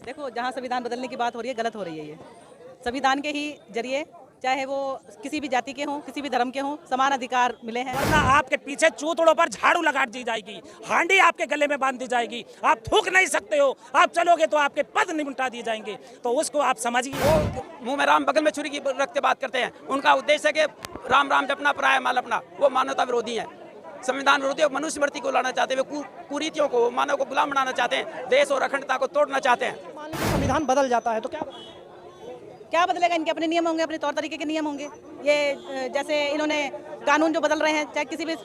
देखो, जहाँ संविधान बदलने की बात हो रही है, गलत हो रही है। ये संविधान के ही जरिए, चाहे वो किसी भी जाति के हों, किसी भी धर्म के हों, समान अधिकार मिले हैं। वरना आपके पीछे चूतड़ों पर झाड़ू लगा दी जाएगी, हांडी आपके गले में बांध दी जाएगी, आप थूक नहीं सकते हो, आप चलोगे तो आपके पद निपटा दिए जाएंगे। तो उसको आप समझिए। मुंह में राम बगल में छुरी की रखते बात करते हैं। उनका उद्देश्य है कि राम राम जपना पराया माल अपना। वो मानवता विरोधी है, संविधान विरोधी, मनुष्य स्मृति को लाना चाहते हैं, वे कुरीतियों को, मानव को गुलाम बनाना चाहते हैं, देश और अखंडता को तोड़ना चाहते हैं। मान लीजिए संविधान बदल जाता है तो क्या बदलेगा? इनके अपने नियम होंगे, अपने तौर तरीके के नियम होंगे। ये जैसे इन्होंने कानून जो बदल रहे हैं, चाहे किसी भी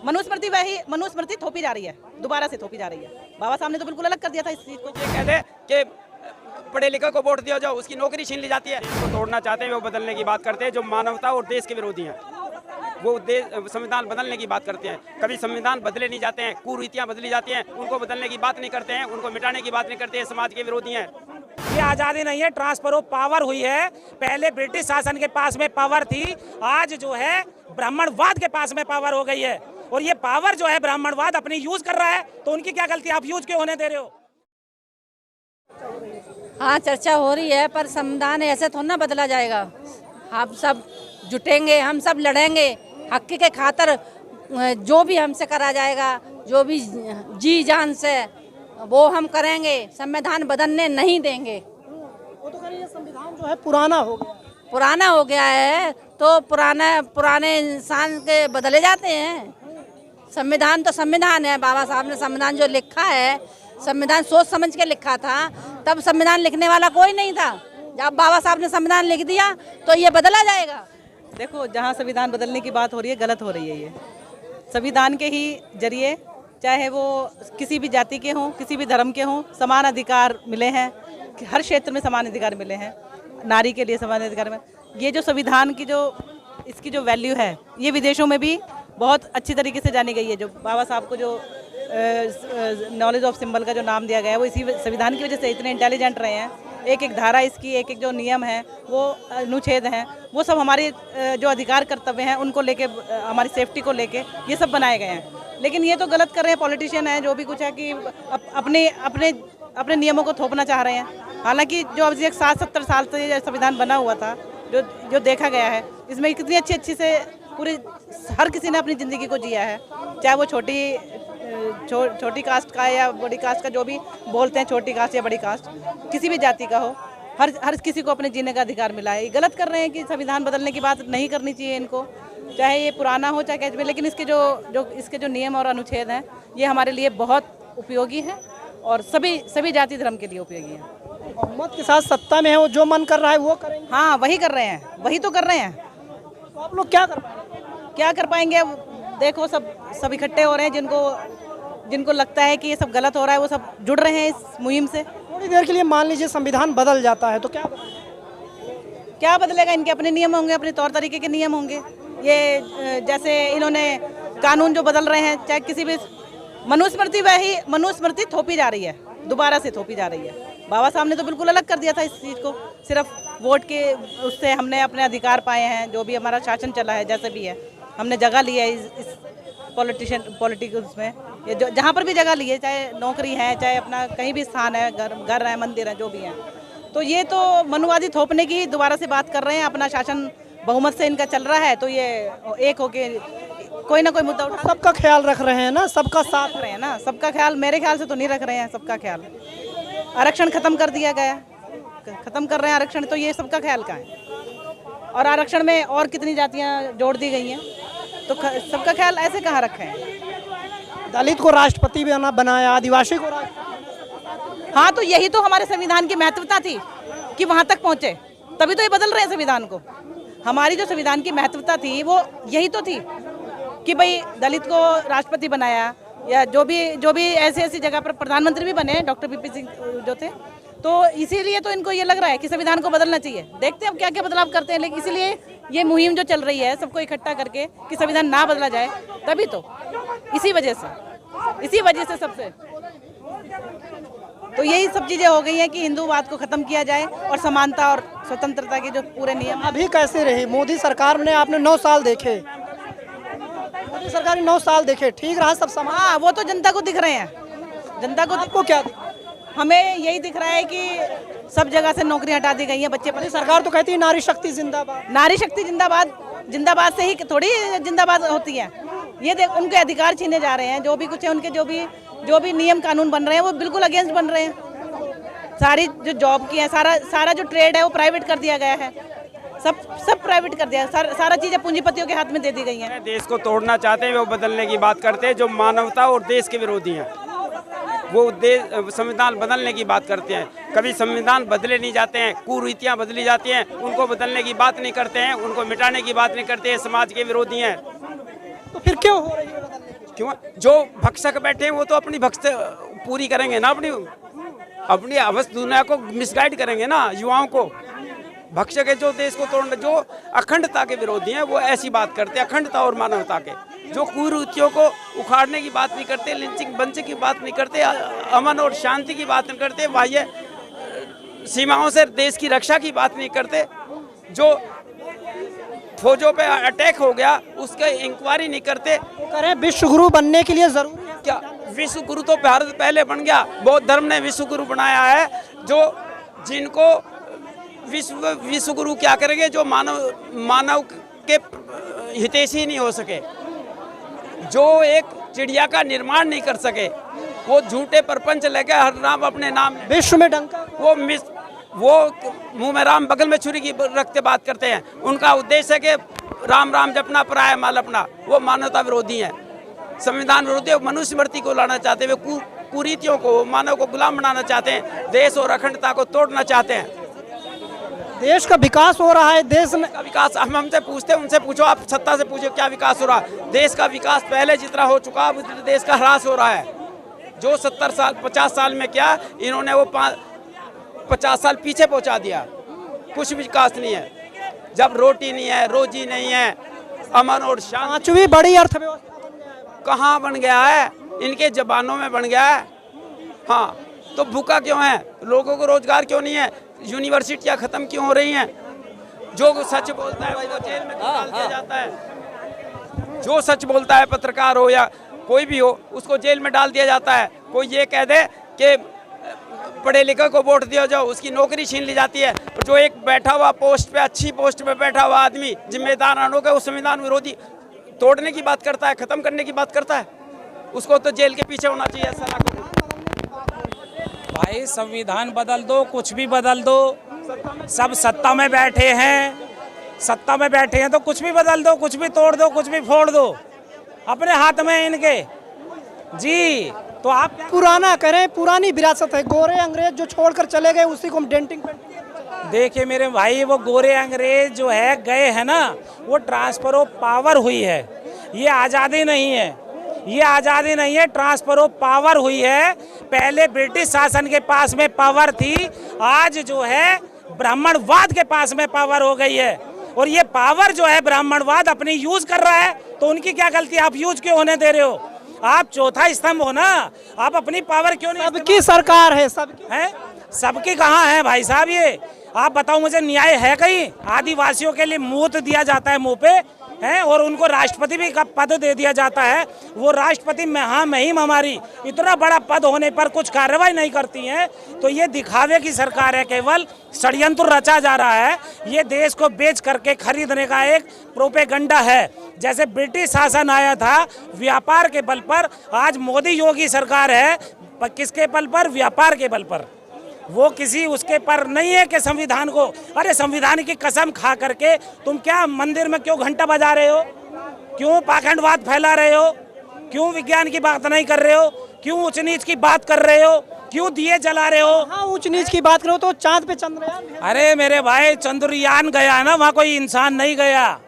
मनुस्मृति, वही मनुस्मृति थोपी जा रही है, दोबारा से थोपी जा रही है। बाबा साहब ने तो बिल्कुल अलग कर दिया था इस चीज को। ये कहते हैं कि पढ़े लिखे को वोट दिया जाओ, उसकी नौकरी छीन ली जाती है। इसको तोड़ना चाहते हैं, वो बदलने की बात करते हैं, जो मानवता और देश के विरोधी हैं। वो संविधान बदलने की बात करते हैं। कभी संविधान बदले नहीं जाते हैं, कुरीतियां बदली जाती हैं, उनको बदलने की बात नहीं करते हैं, उनको मिटाने की बात नहीं करते हैं, समाज के विरोधी हैं। ये आज़ादी नहीं है, ट्रांसफर ऑफ पावर हुई है। पहले ब्रिटिश शासन के पास में पावर थी, आज जो है ब्राह्मणवाद के पास में पावर हो गई है। और ये पावर जो है ब्राह्मणवाद अपनी यूज कर रहा है, तो उनकी क्या गलती, आप यूज क्यों होने दे रहे हो? हाँ, चर्चा हो रही है, पर संविधान ऐसे थोड़ा ना बदला जाएगा। हम सब जुटेंगे, हम सब लड़ेंगे हक के खातिर। जो भी हमसे करा जाएगा, जो भी जी जान से, वो हम करेंगे। संविधान बदलने नहीं देंगे। वो तो कह रही है संविधान जो है पुराना हो गया। पुराना हो गया है तो पुराने इंसान के बदले जाते हैं। संविधान तो संविधान है। बाबा साहब ने संविधान जो लिखा है, संविधान सोच समझ के लिखा था। तब संविधान लिखने वाला कोई नहीं था। जब बाबा साहब ने संविधान लिख दिया तो ये बदला जाएगा। देखो, जहाँ संविधान बदलने की बात हो रही है, गलत हो रही है। ये संविधान के ही जरिए, चाहे वो किसी भी जाति के हों, किसी भी धर्म के हों, समान अधिकार मिले हैं। हर क्षेत्र में समान अधिकार मिले हैं। नारी के लिए समान अधिकार में, ये जो संविधान की जो इसकी जो वैल्यू है, ये विदेशों में भी बहुत अच्छी तरीके से जानी गई है। जो बाबा साहब को जो नॉलेज ऑफ सिंबल का जो नाम दिया गया है, वो इसी संविधान की वजह से इतने इंटेलिजेंट रहे हैं। एक एक धारा इसकी, एक एक जो नियम है, वो अनुच्छेद हैं, वो सब हमारे जो अधिकार कर्तव्य हैं उनको लेके, हमारी सेफ्टी को लेके ये सब बनाए गए हैं। लेकिन ये तो गलत कर रहे हैं पॉलिटिशियन है, जो भी कुछ है, कि अपने अपने अपने नियमों को थोपना चाह रहे हैं। हालांकि जो अब 60-70 साल से ये संविधान बना हुआ था, जो देखा गया है, इसमें कितनी अच्छी से पूरी हर किसी ने अपनी ज़िंदगी को जिया है। चाहे वो छोटी कास्ट का या बड़ी कास्ट का, जो भी बोलते हैं, छोटी कास्ट या बड़ी कास्ट, किसी भी जाति का हो, हर किसी को अपने जीने का अधिकार मिला है। ये गलत कर रहे हैं कि संविधान बदलने की बात नहीं करनी चाहिए इनको, चाहे ये पुराना हो चाहे कैसे भी। लेकिन इसके जो नियम और अनुच्छेद हैं, ये हमारे लिए बहुत उपयोगी हैं और सभी जाति धर्म के लिए उपयोगी हैं। हुकूमत के साथ सत्ता में है, वो जो मन कर रहा है वो करेंगे। हाँ, वही कर रहे हैं, वही तो कर रहे हैं। तो आप लोग क्या कर पाएंगे? क्या कर पाएंगे? देखो, सब इकट्ठे हो रहे हैं। जिनको लगता है कि ये सब गलत हो रहा है, वो सब जुड़ रहे हैं इस मुहिम से। थोड़ी देर के लिए मान लीजिए संविधान बदल जाता है तो क्या बदलेगा? इनके अपने नियम होंगे, अपने तौर तरीके के नियम होंगे। ये जैसे इन्होंने कानून जो बदल रहे हैं, चाहे किसी भी मनुस्मृति, वही मनुस्मृति थोपी जा रही है, दोबारा से थोपी जा रही है। बाबा साहब ने तो बिल्कुल अलग कर दिया था इस चीज़ को। सिर्फ वोट के उससे हमने अपने अधिकार पाए हैं। जो भी हमारा शासन चला है, जैसे भी है, हमने जगह ली है इस पॉलिटिक्स में। ये जो जहाँ पर भी जगह ली है, चाहे नौकरी है, चाहे अपना कहीं भी स्थान है, घर है, मंदिर है, जो भी है, तो ये तो मनुवादी थोपने की दोबारा से बात कर रहे हैं। अपना शासन बहुमत से इनका चल रहा है, तो ये एक होके कोई ना कोई मुद्दा उठा, सबका ख्याल रख रहे हैं ना, सबका साथ रहे हैं ना। सबका ख्याल मेरे ख्याल से तो नहीं रख रहे हैं। सबका ख्याल, आरक्षण खत्म कर दिया गया, खत्म कर रहे हैं आरक्षण, तो ये सबका ख्याल कहाँ है? और आरक्षण में और कितनी जातियाँ जोड़ दी गई हैं, तो सबका ख्याल ऐसे कहाँ रखे हैं? दलित को राष्ट्रपति बनाया, आदिवासी को राष्ट्रपति। हाँ, तो यही तो हमारे संविधान की महत्वता थी कि वहाँ तक पहुँचे, तभी तो ये बदल रहे हैं संविधान को। हमारी जो संविधान की महत्वता थी, वो यही तो थी कि भाई दलित को राष्ट्रपति बनाया, या जो भी ऐसी जगह पर प्रधानमंत्री भी बने, डॉक्टर वीपी सिंह जो थे। तो इसीलिए तो इनको ये लग रहा है कि संविधान को बदलना चाहिए। देखते हैं अब क्या क्या बदलाव करते हैं। लेकिन इसीलिए ये मुहिम जो चल रही है, सबको इकट्ठा करके कि संविधान ना बदला जाए, तभी तो इसी वजह से सबसे तो यही सब चीज़ें हो गई हैं कि हिंदूवाद को ख़त्म किया जाए और समानता और स्वतंत्रता के जो पूरे नियम। अभी कैसे रही मोदी सरकार ने? आपने 9 साल देखे, मोदी सरकार ने 9 साल देखे, ठीक रहा सब समान? हाँ, वो तो जनता को दिख रहे हैं। जनता को आपको क्या? हमें यही दिख रहा है कि सब जगह से नौकरी हटा दी गई हैं, बच्चे परेशान। सरकार तो कहती है नारी शक्ति जिंदाबाद। नारी शक्ति जिंदाबाद, जिंदाबाद से ही थोड़ी जिंदाबाद होती है। ये देख उनके अधिकार छीने जा रहे हैं, जो भी कुछ है उनके जो भी नियम कानून बन रहे हैं वो बिल्कुल अगेंस्ट बन रहे हैं। सारी जो जॉब की है, सारा जो ट्रेड है वो प्राइवेट कर दिया गया है, सब प्राइवेट कर दिया, सारा चीजें पूंजीपतियों के हाथ में दे दी गई हैं। देश को तोड़ना चाहते हैं वो बदलने की बात करते हैं, जो मानवता और देश के विरोधी हैं वो संविधान बदलने की बात करते हैं। कभी संविधान बदले नहीं जाते हैं, कुरीतियाँ बदली जाती हैं, उनको बदलने की बात नहीं करते हैं, उनको मिटाने की बात नहीं करते हैं, समाज के विरोधी हैं। तो फिर क्यों हो रही है बदलने की? क्यों? जो भक्षक बैठे हैं वो तो अपनी भक्ष पूरी करेंगे ना, अपनी अवस्था दुनिया को मिसगाइड करेंगे ना, युवाओं को। भक्षक है जो देश को तोड़ने, जो अखंडता के विरोधी हैं वो ऐसी बात करते हैं, अखंडता और मानवता के, जो कुरीतियों को उखाड़ने की बात नहीं करते, लिंचिंग बंचिंग की बात नहीं करते, अमन और शांति की बात नहीं करते, बाह्य सीमाओं से देश की रक्षा की बात नहीं करते। जो फौजों पे अटैक हो गया उसका इंक्वायरी नहीं करते। करें विश्व गुरु बनने के लिए जरूरी है क्या? विश्व गुरु तो भारत पहले बन गया, बौद्ध धर्म ने विश्व गुरु बनाया है। जो जिनको विश्व गुरु क्या करेंगे? जो मानव के हितैषी नहीं हो सके, जो एक चिड़िया का निर्माण नहीं कर सके, वो झूठे परपंच लेके हर नाम अपने नाम विश्व में डंका, वो मुंह में राम बगल में छुरी की रखते बात करते हैं। उनका उद्देश्य है कि राम राम जपना, पराया माल अपना। वो मानवता विरोधी हैं, संविधान विरोधी, मनुष्य मृत्यु को लाना चाहते हैं, वे कुरीतियों को, मानव को गुलाम बनाना चाहते हैं, देश और अखंडता को तोड़ना चाहते हैं। देश का विकास हो रहा है, देश में का विकास हम हमसे पूछते हैं, उनसे पूछो, आप सत्ता से पूछो क्या विकास हो रहा है। देश का विकास पहले जितना हो चुका अब उतना देश का ह्रास हो रहा है। जो 70 साल 50 साल में क्या इन्होंने वो 50 साल पीछे पहुंचा दिया। कुछ विकास नहीं है, जब रोटी नहीं है, रोजी नहीं है, अमन और शांति। 5वीं बड़ी अर्थव्यवस्था कहाँ बन गया है? इनके जबानों में बन गया है। हाँ, तो भूखा क्यों है? लोगों को रोजगार क्यों नहीं है? यूनिवर्सिटियाँ खत्म क्यों हो रही हैं? जो सच बोलता है वो जेल में डाल दिया जाता है। जो सच बोलता है, पत्रकार हो या कोई भी हो, उसको जेल में डाल दिया जाता है। कोई ये कह दे कि पढ़े लिखे को वोट दिया जाओ, उसकी नौकरी छीन ली जाती है। जो एक बैठा हुआ पोस्ट पे, अच्छी पोस्ट पे बैठा हुआ आदमी जिम्मेदार होकर वो संविधान विरोधी तोड़ने की बात करता है, खत्म करने की बात करता है, उसको तो जेल के पीछे होना चाहिए। ऐसा ना भाई, संविधान बदल दो, कुछ भी बदल दो, सब सत्ता में बैठे हैं, सत्ता में बैठे हैं तो कुछ भी बदल दो, कुछ भी तोड़ दो, कुछ भी फोड़ दो, अपने हाथ में है इनके जी। तो आप पुराना करें, पुरानी विरासत है, गोरे अंग्रेज जो छोड़कर चले गए उसी को हम डेंटिंग। देखिए मेरे भाई, वो गोरे अंग्रेज जो है गए हैं ना, वो ट्रांसफर ऑफ पावर हुई है, ये आज़ादी नहीं है, ये आज़ादी नहीं है, ट्रांसफर ऑफ पावर हुई है। पहले ब्रिटिश शासन के पास में पावर थी, आज जो है ब्राह्मणवाद के पास में पावर हो गई है। और ये पावर जो है ब्राह्मणवाद अपनी यूज कर रहा है, तो उनकी क्या गलती? आप यूज क्यों होने दे रहे हो? आप चौथा स्तंभ हो ना, आप अपनी पावर क्यों नहीं? सबकी सरकार है, सबकी है, सबकी कहाँ है भाई साहब? ये आप बताओ मुझे, न्याय है कहीं? आदिवासियों के लिए मूत दिया जाता है मुंह पे, हैं, और उनको राष्ट्रपति भी का पद दे दिया जाता है। वो राष्ट्रपति मुहिम हमारी इतना बड़ा पद होने पर कुछ कार्रवाई नहीं करती हैं। तो ये दिखावे की सरकार है, केवल षड्यंत्र रचा जा रहा है। ये देश को बेच करके खरीदने का एक प्रोपेगंडा है। जैसे ब्रिटिश शासन आया था व्यापार के बल पर, आज मोदी योगी सरकार है किसके बल पर? व्यापार के बल पर। वो किसी उसके पर नहीं है कि संविधान को, अरे संविधान की कसम खा करके तुम क्या मंदिर में क्यों घंटा बजा रहे हो? क्यों पाखंडवाद फैला रहे हो? क्यों विज्ञान की बात नहीं कर रहे हो? क्यों ऊंच नीच की बात कर रहे हो? क्यों दिए जला रहे हो? हाँ, ऊंच नीच की बात करो तो चांद पे चंद्रयान। अरे मेरे भाई, चंद्रयान गया ना, वहाँ कोई इंसान नहीं गया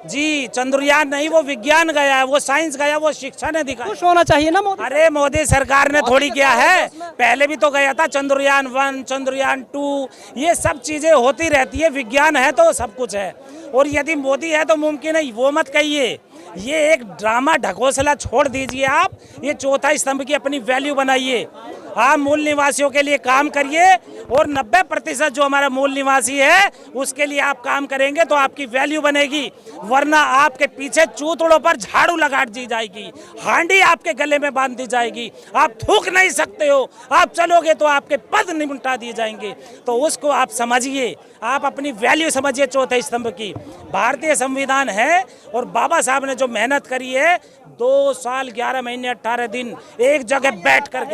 जी। चंद्रयान नहीं, वो विज्ञान गया है, वो साइंस गया, वो शिक्षा ने दिखाया। खुश होना चाहिए ना मोदी। अरे मोदी सरकार ने थोड़ी किया है, पहले भी तो गया था चंद्रयान 1, चंद्रयान 2, ये सब चीजें होती रहती है। विज्ञान है तो सब कुछ है, और यदि मोदी है तो मुमकिन है, वो मत कहिए। ये एक ड्रामा ढकोसला छोड़ दीजिए आप, ये चौथा स्तंभ की अपनी वैल्यू बनाइए। आप मूल निवासियों के लिए काम करिए और 90% जो हमारा मूल निवासी है उसके लिए आप काम करेंगे तो आपकी वैल्यू बनेगी, वरना आपके पीछे चूतड़ों पर झाड़ू लगा दी जाएगी, हांडी आपके गले में बांध दी जाएगी, आप थूक नहीं सकते हो, आप चलोगे तो आपके पद निपटा दिए जाएंगे। तो उसको आप समझिए, आप अपनी वैल्यू समझिए चौथे स्तंभ की। भारतीय संविधान है और बाबा साहब ने जो मेहनत करी है 2 साल 11 महीने 18 दिन एक जगह बैठ करके